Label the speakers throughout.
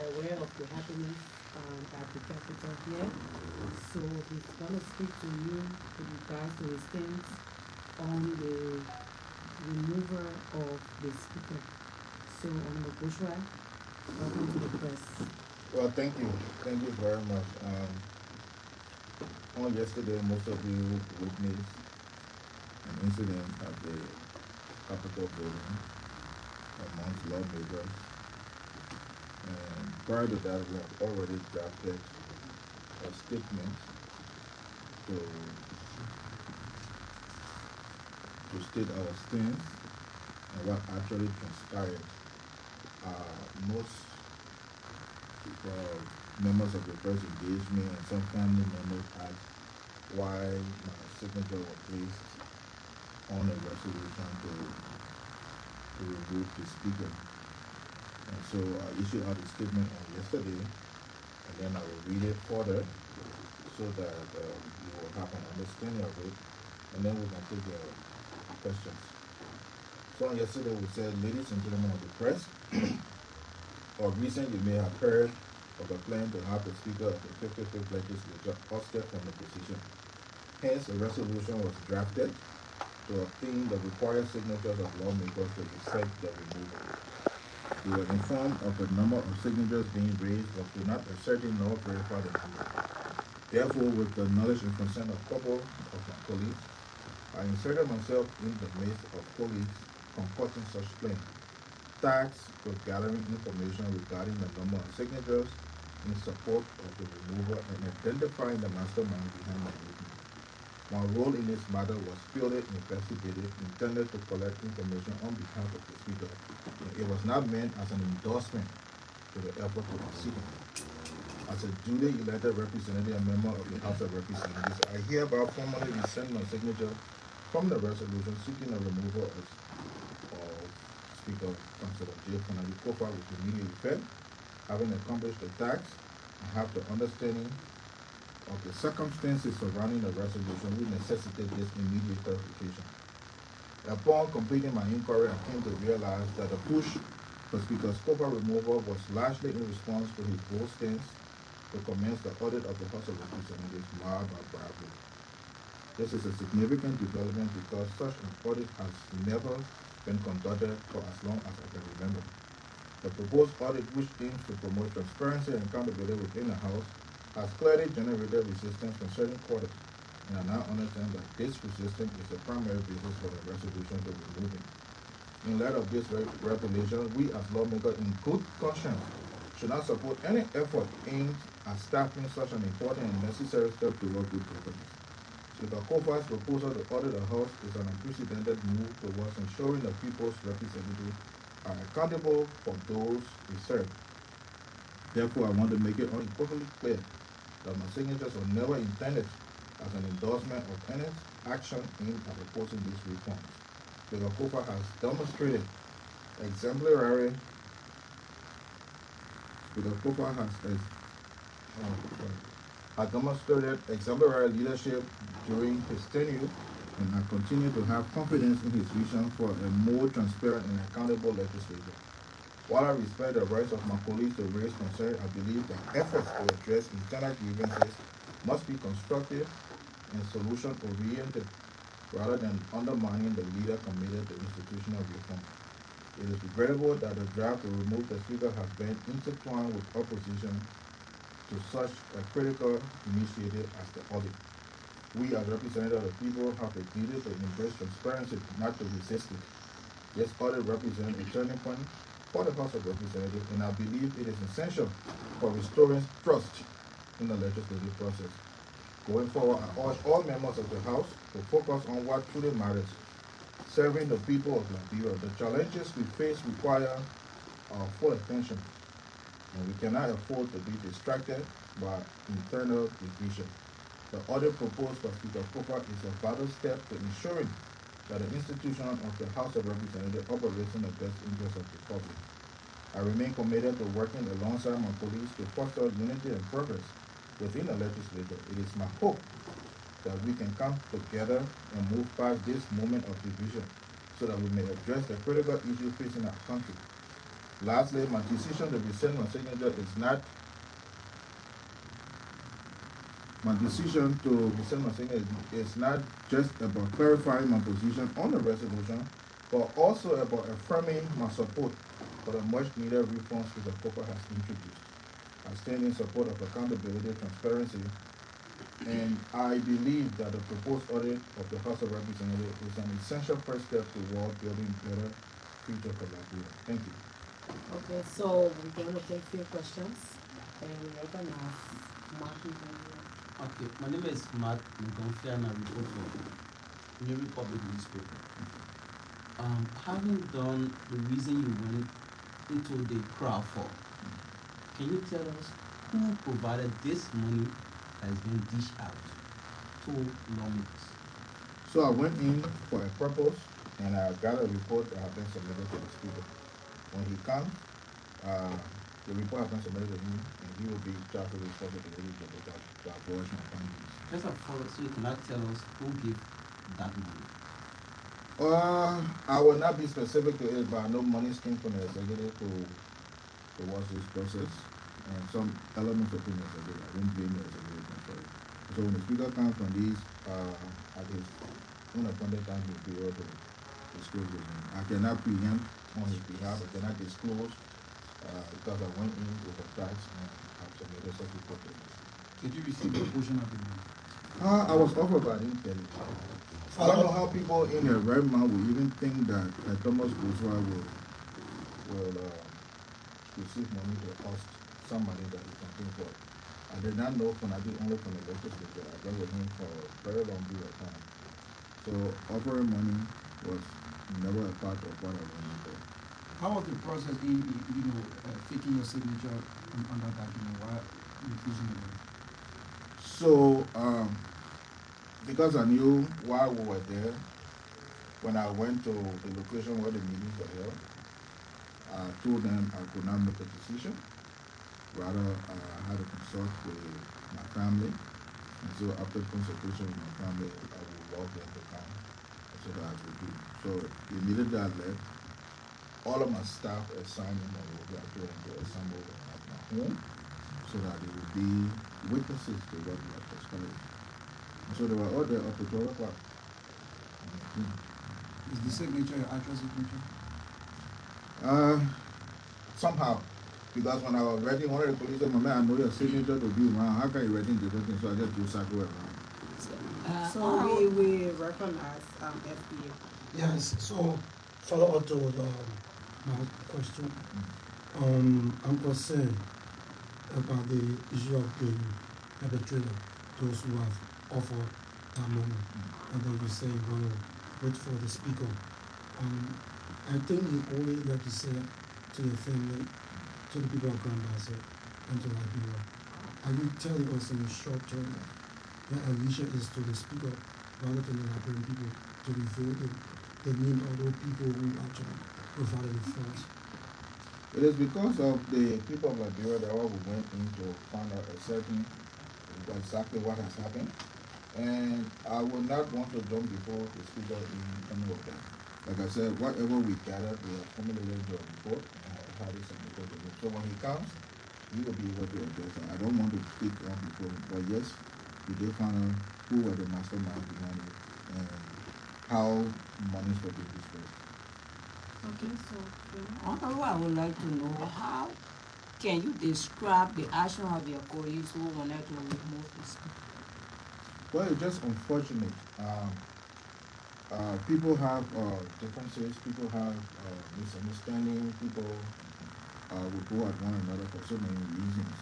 Speaker 1: aware of the happenings at the capital here. So he's going to speak to you with regards to his stance on the removal of the speaker. So, Honorable Goshua, welcome to the press.
Speaker 2: Well, thank you. Thank you very much. On yesterday, most of you witnessed an incident at the Capitol building amongst lawmakers. And prior to that, we have already drafted a statement to state our stance and what actually transpired. Most members of the press engaged me, and some family members asked why my signature was placed on a resolution to remove the speaker. And so I issued out a statement on yesterday, and then I will read it further so that you will have an understanding of it, and then we can take your questions. So on yesterday we said, ladies and gentlemen of the press, of recent you may have heard of a plan to have the Speaker of the 55th Legislature ousted from the position. Hence, a resolution was drafted to obtain the required signatures of lawmakers to effect the removal. We were informed of the number of signatures being raised, but could not ascertain nor verify the number. Therefore, with the knowledge and consent of a couple of my colleagues, I inserted myself in the midst of colleagues concocting such plan, tasked with gathering information regarding the number of signatures in support of the removal and identifying the mastermind behind the movement. My role in this matter was purely investigative, intended to collect information on behalf of the Speaker. It was not meant as an endorsement to the effort to proceed. As a duly elected representative and member of the House of Representatives, I hereby formally rescind my signature from the resolution seeking the removal of Speaker Councilor J. Kennedy Kofa with immediate effect. Having accomplished the task, I have the understanding of the circumstances surrounding the resolution which necessitate this immediate clarification. Upon completing my inquiry, I came to realize that the push for Speaker Kofa removal was largely in response to his bold stance to commence the audit of the House of Representatives marred by bribery. This is a significant development because such an audit has never been conducted for as long as I can remember. The proposed audit, which aims to promote transparency and accountability within the House, has clearly generated resistance from certain quarters, and I now understand that this resistance is the primary basis for the resolution to remove him. In light of this revelation, we as lawmakers in good conscience should not support any effort aimed at stopping such an important and necessary step toward good governance. Speaker Kofa's proposal to audit the House is an unprecedented move towards ensuring the people's representatives are accountable for those they serve. Therefore, I want to make it unequivocally clear that my signatures were never intended as an endorsement of any action aimed at opposing these reforms. Speaker Kofa has demonstrated exemplary leadership during his tenure, and I continue to have confidence in his vision for a more transparent and accountable legislature. While I respect the rights of my colleagues to raise concern, I believe that efforts to address internal grievances must be constructive and solution-oriented rather than undermining the leader committed to institutional reform. It is regrettable that the draft to remove the Speaker has been intertwined with opposition to such a critical initiative as the audit. We as representatives of the people have a duty to embrace transparency, not to resist it. This audit represents a turning point for the House of Representatives, and I believe it is essential for restoring trust in the legislative process. Going forward, I urge all members of the House to focus on what truly matters, serving the people of Liberia. The challenges we face require our full attention, and we cannot afford to be distracted by internal division. The audit proposed by Speaker Kofa is a vital step to ensuring that the institution of the House of Representatives operates in the best interest of the public. I remain committed to working alongside my colleagues to foster unity and progress within the legislature. It is my hope that we can come together and move past this moment of division so that we may address the critical issues facing our country. Lastly, my decision to rescind my signature is not just about clarifying my position on the resolution, but also about affirming my support for the much needed reforms which the corporate has introduced. I stand in support of accountability, transparency, and I believe that the proposed audit of the House of Representatives is an essential first step toward building better future for Liberia. Thank you.
Speaker 1: Okay, so we're going to take few questions, and we recognize Martin.
Speaker 3: Okay, my name is Matt Mgonfia and I report for New Republic newspaper. Having done the reason you went into the crowd for, can you tell us who provided this money that is being dished out to lawmakers?
Speaker 2: So I went in for a purpose, and I got a report that has been submitted to the speaker. When he comes, the report has been submitted to him, and he will be charged with responsibility to avoid my findings.
Speaker 3: Just a follow, so you cannot tell us who gave that money.
Speaker 2: I will not be specific to it, but I know money came from the executive to watch this process, and some elements of the executive. I didn't blame the executive for it. So when the speaker comes from these, at his unappointed time, he'll be able to disclose his name. I cannot preempt on his behalf. I cannot disclose because I went in with a tax and I've submitted such a report.
Speaker 4: Did you receive a portion of the money?
Speaker 2: I was offered, but I didn't get it. I don't know how people in their right mind will even think that Thomas Goshua will receive money to cost somebody that he campaigned for. I did not know from only from the legislature. I dealt with him for a very long period of time. So offering money was never a part of what I went in for.
Speaker 4: How was the process in, taking your signature on that document? Why refusing it?
Speaker 2: So, because I knew while we were there, when I went to the location where the meetings were held, I told them I could not make a decision. Rather, I had to consult with my family. And so after consultation with my family, I would walk them to come so that I could do. So immediately I left, all of my staff assigned in my role, they actually went to assemble at my home so that they would be witnesses to what we had discussed. So they were all there up to 12 o'clock.
Speaker 4: Is the signature your actual signature?
Speaker 2: Somehow. Because when I was writing, one of the police said, "Man, I know your signature to be around. How can you write in different things?" So I just do circle around.
Speaker 1: So we recognize FBA.
Speaker 5: Yes, so follow up to my question. I'm concerned about the issue of the perpetrator, those who have offered that money, and then you say you're going to wait for the speaker. I think you only like to say to your family, to the people of Grand Bassett, and to Liberia. Are you telling us in the short term that Alicia is to the speaker rather than the Liberian people to reveal the name of those people who actually provided the funds?
Speaker 2: It is because of the people of Liberia that we went in to find out exactly what has happened. And I would not want to jump before the speaker in any of that. Like I said, whatever we gathered, we have formulated into a report and have had it submitted to him. So when he comes, he will be able to address it. I don't want to speak on before him, but yes, we did find out who were the masterminds behind it and how monies were being dispersed.
Speaker 1: Okay, so
Speaker 6: Although I would like to know how can you describe the action of your colleagues who wanted to remove this?
Speaker 2: Well, it's just unfortunate. People have differences, people have misunderstanding, people will go at one another for so many reasons.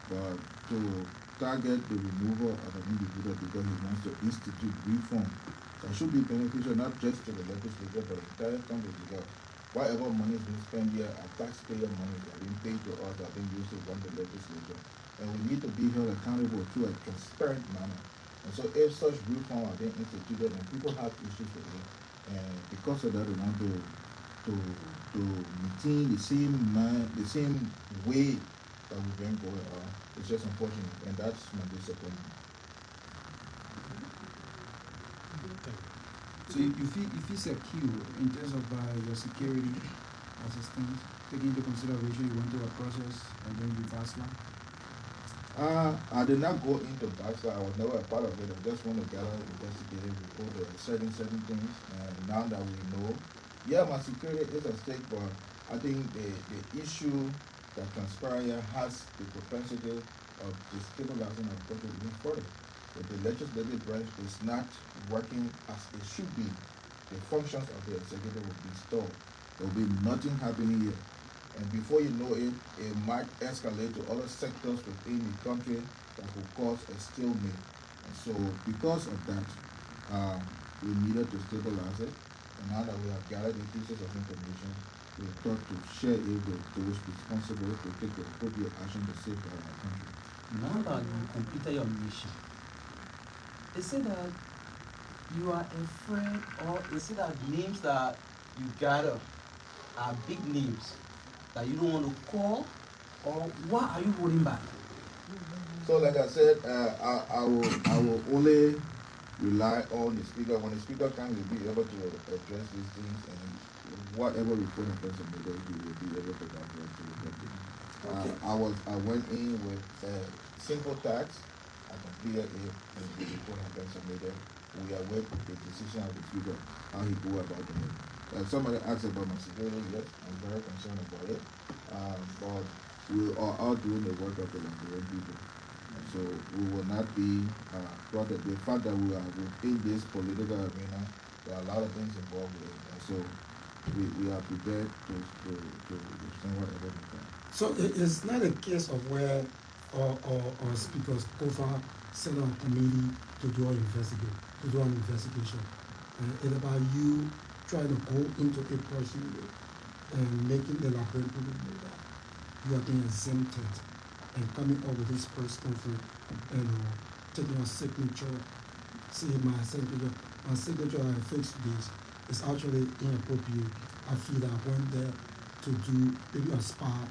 Speaker 2: But to target the removal of an individual because he wants to institute reform, that should be beneficial not just to the legislature but the entire country, because whatever money is being spent here are taxpayer money that are being paid to us, that are being used to run the legislature. And we need to be held accountable to a transparent manner. And so if such reform are being instituted and people have issues with it, and because of that we want to maintain the same way that we've been going on, it's just unfortunate, and that's my disappointment.
Speaker 4: So you feel secure in terms of your security assistance? taking into consideration you went through a process and then you passed now?
Speaker 2: I did not go into BASA. I was never a part of it. I just want to gather investigative report or certain things. And now that we know, yeah, my security is at stake, but I think the issue that transpired here has the propensity of destabilizing our country even further. If the legislative branch is not working as it should be, the functions of the executive will be stalled. There will be nothing happening here. And before you know it, it might escalate to other sectors within the country that will cause a stalemate. And so because of that, we needed to stabilize it. And now that we have gathered the pieces of information, we thought to share it with those responsible to take the appropriate action to safeguard our country.
Speaker 3: Now that you completed your mission, is it that you are afraid, or is it that names that you gather are big names that you don't want to call, or what are you holding back?
Speaker 2: So like I said, I will only rely on the speaker. When the speaker comes, he'll be able to address these things, and whatever report of person he will be able to address to the public. I went in with simple tax. I completed it, and the report has been submitted. We await the decision of the speaker, how he go about it. Somebody asked about my security. Yes, I'm very concerned about it. But we are all doing the work of the Nigerian people. So we will not be thwarted. The fact that we are within this political arena, there are a lot of things involved with it. And so we are prepared to send whatever we can.
Speaker 5: So it's not a case of where our speakers over set on a committee to do an investigation. It's about you trying to go into a personally and making the Liberian people know that you are being exempted and coming up with this press conference and taking a signature. See my signature I fixed this is actually inappropriate. I feel that I went there to do maybe a spy,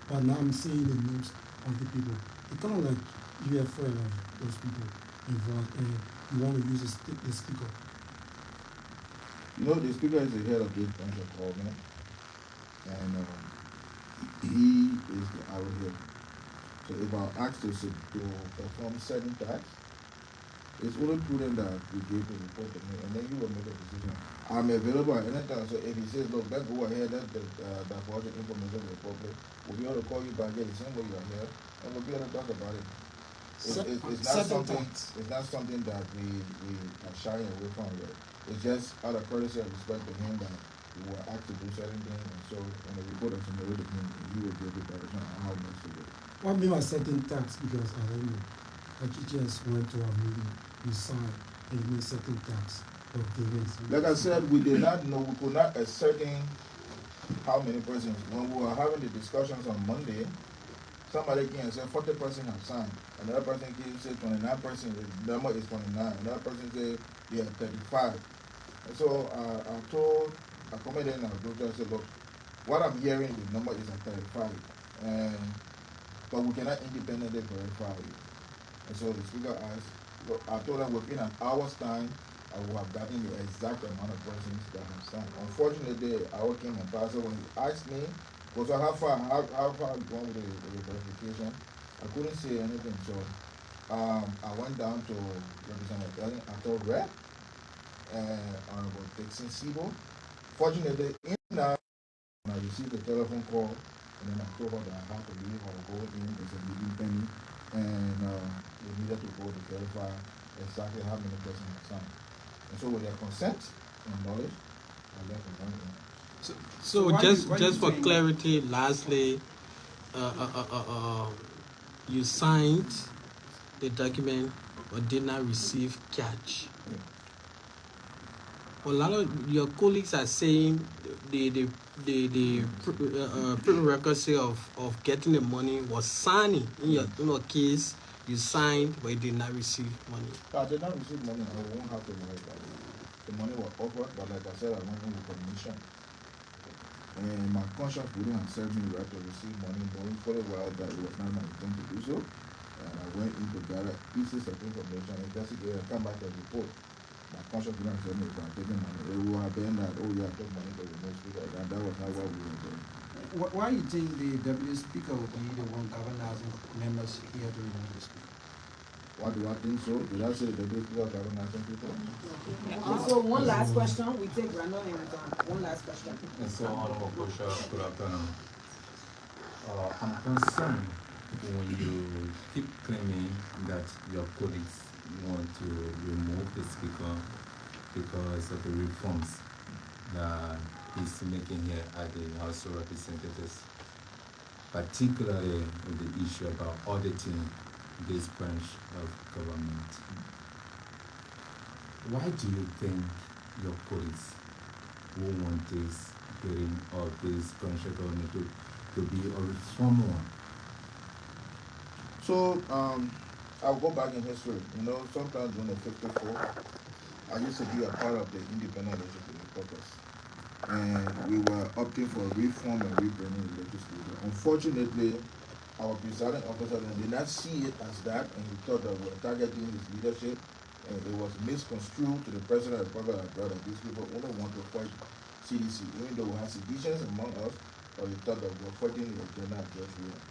Speaker 5: but now I'm seeing the news of the people. It's kind of like you're afraid of those people involved and you want to use the speaker.
Speaker 2: You know, the speaker is the head of this branch of government, and he is the arrowhead. So if I'm asked to perform certain tasks, it's only prudent that we give the report to me, and then he will make a decision. I'm available at any time, so if he says, look, let's go ahead, let's divulge the information to the public, we'll be able to call you back here the same way you are here, and we'll be able to talk about it. It's not something that we are shying away from it. It's just out of courtesy and respect to him that we were asked to do certain things, and so when the report is submitted to him, he will give the direction on how much to do.
Speaker 5: What mean by certain tax? Because I don't know. I just went to a meeting, we signed, and it means certain tax.
Speaker 2: Like I said, we did not know, we could not ascertain how many persons. When we were having the discussions on Monday, somebody came and said 40 persons have signed. Another person came and said 29 persons, the number is 29. Another person said they are 35. And so I told a comedian and a doctor, I said, look, what I'm hearing, the number is at 35. But we cannot independently verify it. And so the speaker asked, look, I told him within an hour's time, I would have gotten the exact amount of persons that have signed. Unfortunately, the hour came and passed. So when he asked me, because how far gone with the verification, I couldn't say anything. So I went down to Representative Ellen Ato Rep and Honorable Dixon Sibo. Fortunately, in that, when I received a telephone call, and then I told her that I had to leave or go in, it's a meeting penny, and we needed to go to verify exactly how many persons have signed. And so with their consent and knowledge, I left the money.
Speaker 7: So just for clarity, lastly, you signed the document but did not receive cash.
Speaker 2: Yeah.
Speaker 7: A lot of your colleagues are saying the prerequisite of getting the money was signing. In your case, you signed but you did not receive money.
Speaker 2: I did not receive money. I won't have to worry about it. The money was offered, but like I said, I went in with permission. And my conscience wouldn't have served me right to receive money, knowing for a while that it was not my intent to do so. And I went in to gather pieces of information, investigate, and come back and report. My conscience wouldn't have served me if I had taken money. It would have been that, oh yeah, I took money to the next speaker. And that was not what we were doing.
Speaker 4: why you think the Deputy Speaker will be the one galvanizing members here during the speech?
Speaker 2: Why do I think so? Did I say the deputy speaker of organizing people?
Speaker 1: Also, one last question. We take Randall and one last question.
Speaker 8: And so, Honorable Goshua, good afternoon. I'm concerned when you keep claiming that your colleagues want to remove the speaker because of the reforms that he's making here at the House of Representatives, particularly with the issue about auditing this branch of government. Why do you think your colleagues who want this getting of this branch of government to be a reform one?
Speaker 2: So, I'll go back in history. You know, sometimes when I was 54, I used to be a part of the Independent Legislative Caucus. And we were opting for reform and rebranding the legislature. Unfortunately, our presiding officer did not see it as that, and he thought that we were targeting his leadership, and it was misconstrued to the president of the Republic that these people only want to fight CDC, even though we have seditions among us, but he thought that we were fighting the agenda of George Weah.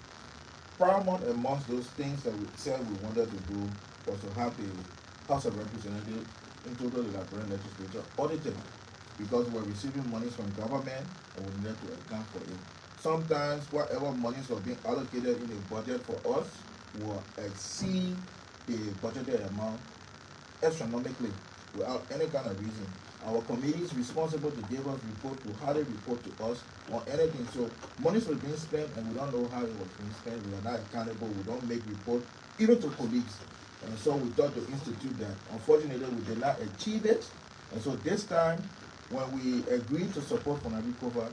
Speaker 2: Paramount amongst those things that we said we wanted to do was to have the House of Representatives, in total the Liberian legislature, audited, because we're receiving monies from government and we need to account for it. Sometimes whatever monies were being allocated in the budget for us will exceed the budgeted amount astronomically without any kind of reason. Our committee is responsible to give us report, to how they report to us on anything. So monies were being spent and we don't know how it was being spent. We are not accountable. We don't make report even to colleagues. And so we thought to institute that. Unfortunately, we did not achieve it. And so this time, when we agreed to support Honorable Kova,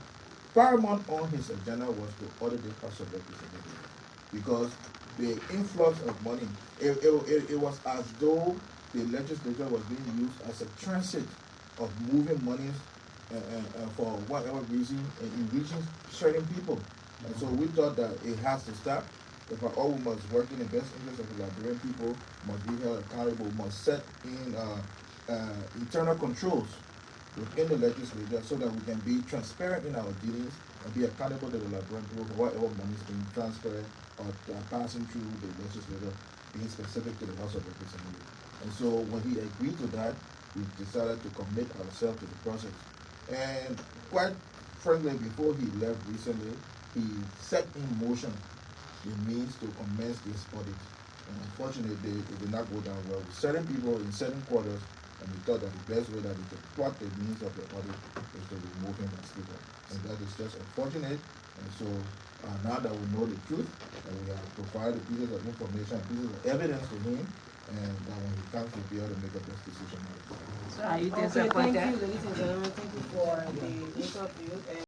Speaker 2: paramount on his agenda was to audit the House of Representatives, because the influx of money, it was as though the legislature was being used as a transit of moving monies for whatever reason in reaching certain people. And so we thought that it has to stop. If our all must work in the best interest of the Liberian people, must be held accountable, must set in internal controls within the legislature so that we can be transparent in our dealings and be accountable to the Liberian people for whatever money is being transferred or passing through the legislature, being specific to the House of Representatives. And so when he agreed to that, we decided to commit ourselves to the process. And quite frankly, before he left recently, he set in motion the means to commence this audit. And unfortunately, it did not go down well with certain people in certain quarters, and we thought that the best way that we could plot the means of the audit is to remove him as speaker. And that is just unfortunate. And so now that we know the truth, and we have provided pieces of information, pieces of evidence to him, and when he comes to be able to make a best decision.
Speaker 6: So are you
Speaker 1: Okay,
Speaker 6: disappointed?
Speaker 1: thank you, ladies and gentlemen. Thank you for the interview.